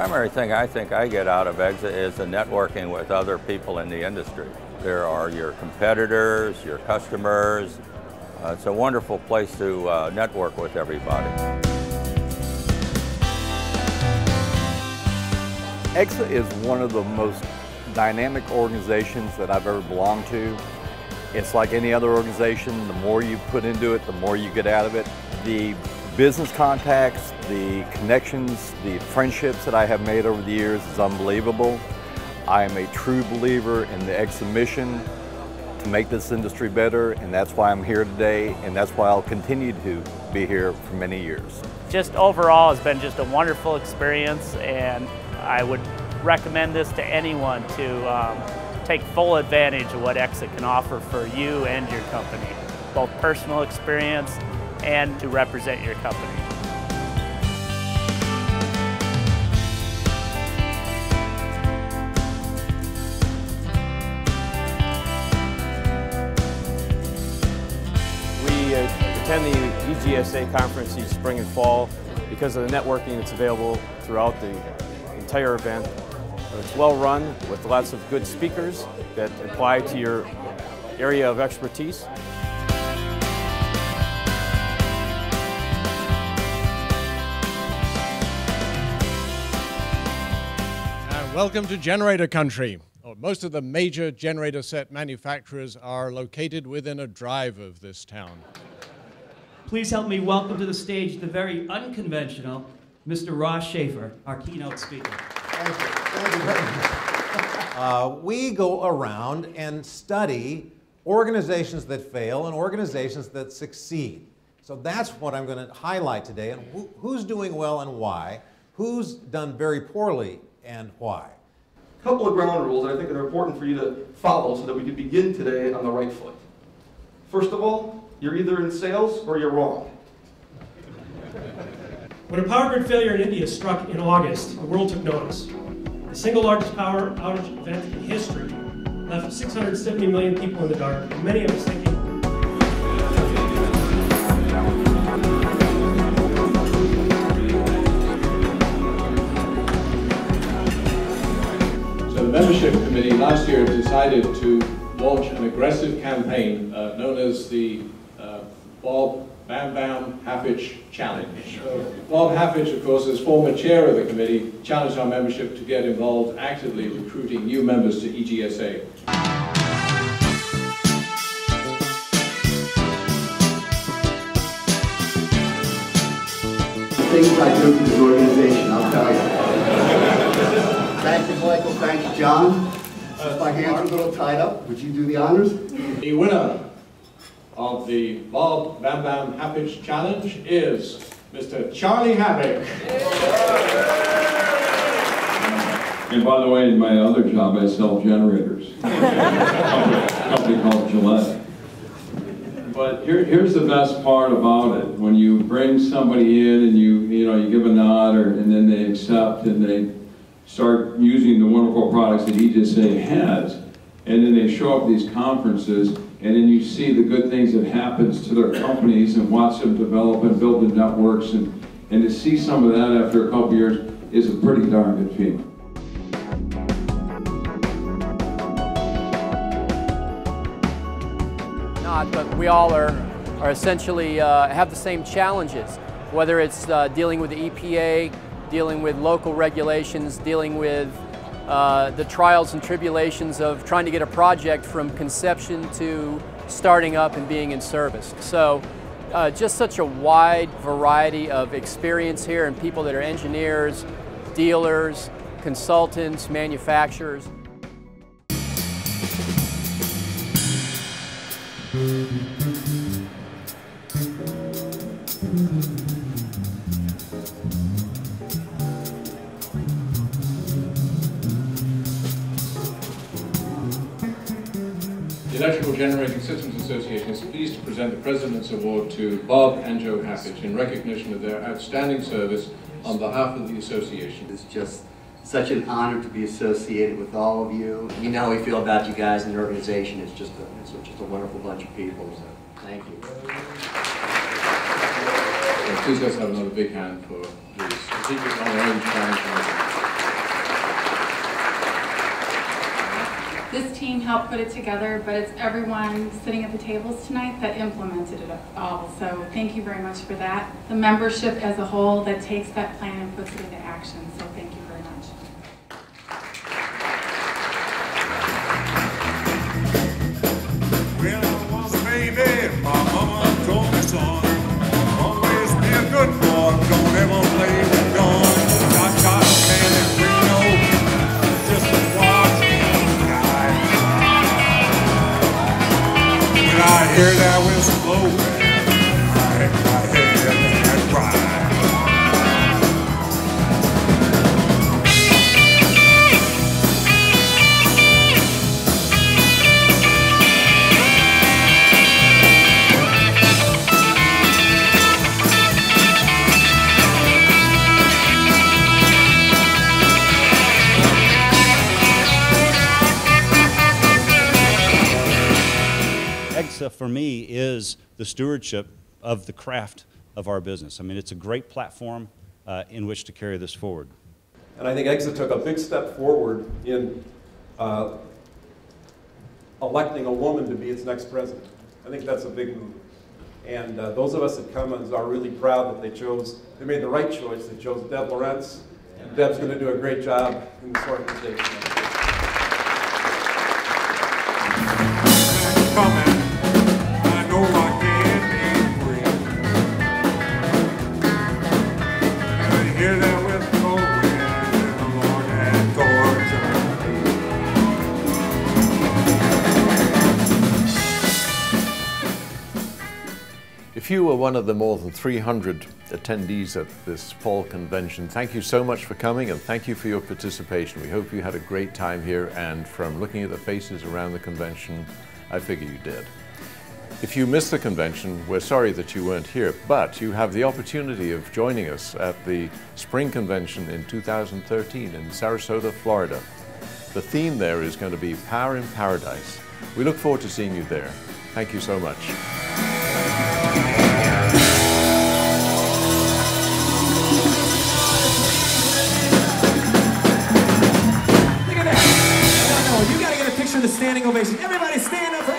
primary thing I think I get out of EGSA is the networking with other people in the industry. There are your competitors, your customers. It's a wonderful place to network with everybody. EGSA is one of the most dynamic organizations that I've ever belonged to. It's like any other organization. The more you put into it, the more you get out of it. The business contacts, the connections, the friendships that I have made over the years is unbelievable. I am a true believer in the EGSA mission to make this industry better, and that's why I'm here today, and that's why I'll continue to be here for many years. Just overall, it's been just a wonderful experience, and I would recommend this to anyone to take full advantage of what EGSA can offer for you and your company, both personal experience and to represent your company. We attend the EGSA conference each spring and fall because of the networking that's available throughout the entire event. It's well run with lots of good speakers that apply to your area of expertise. Welcome to Generator Country. Most of the major generator set manufacturers are located within a drive of this town. Please help me welcome to the stage the very unconventional Mr. Ross Schaefer, our keynote speaker. Thank you. Thank you very much. We go around and study organizations that fail and organizations that succeed. So that's what I'm going to highlight today, and who's doing well and why, who's done very poorly and why. A couple of ground rules I think are important for you to follow so that we can begin today on the right foot. First of all, you're either in sales or you're wrong. When a power grid failure in India struck in August, the world took notice. The single largest power outage event in history left 670 million people in the dark, and many of us thinking, The membership committee last year decided to launch an aggressive campaign known as the Bob Bam Bam Haffich Challenge. Bob Haffich, of course, as former chair of the committee, challenged our membership to get involved actively recruiting new members to EGSA. Things I do for this organization, I'll tell you. Thank you, Michael. Thank you, John. My hands are a little tied up. Would you do the honors? The winner of the Bob Bam Bam Haffich Challenge is Mr. Charlie Havoc. And by the way, in my other job, I sell generators. A company called Gillette. But here's the best part about it. When you bring somebody in and you give a nod, and then they accept and they start using the wonderful products that EGSA has, and then they show up at these conferences, and then you see the good things that happens to their companies and watch them develop and build the networks, and to see some of that after a couple of years is a pretty darn good feeling. But we all are essentially have the same challenges, whether it's dealing with the EPA, dealing with local regulations, dealing with the trials and tribulations of trying to get a project from conception to starting up and being in service. So just such a wide variety of experience here, and people that are engineers, dealers, consultants, manufacturers. The Electrical Generating Systems Association is pleased to present the President's Award to Bob and Joe Haffich in recognition of their outstanding service on behalf of the association. It's just such an honor to be associated with all of you. You know how we feel about you guys and the organization. It's just a wonderful bunch of people, so thank you. Please let's have another big hand for the Strategic Long Range Planning. This team helped put it together, but it's everyone sitting at the tables tonight that implemented it all. So thank you very much for that. The membership as a whole that takes that plan and puts it into action. So thank you very much. Well, I was a baby, my mama told me, son, always be a good boy, don't ever play with guns. Got cotton candy, Reno, just watch me die. When I hear that whistle blowing, I hang my head and cry. EGSA for me is the stewardship of the craft of our business. I mean, it's a great platform in which to carry this forward. And I think EGSA took a big step forward in electing a woman to be its next president. I think that's a big move. And those of us at Cummins are really proud that they made the right choice. They chose Deb Lawrence. And Deb's going to do a great job in this organization. Coming. I know I can't be free. And I hear that whistle blowing, and the Lord had torture me. If you were one of the more than 300 attendees at this fall convention, thank you so much for coming and thank you for your participation. We hope you had a great time here, and from looking at the faces around the convention, I figure you did. If you missed the convention, we're sorry that you weren't here, but you have the opportunity of joining us at the Spring Convention in 2013 in Sarasota, Florida. The theme there is going to be Power in Paradise. We look forward to seeing you there. Thank you so much. You gotta get a picture of the standing ovation. Everybody stand up for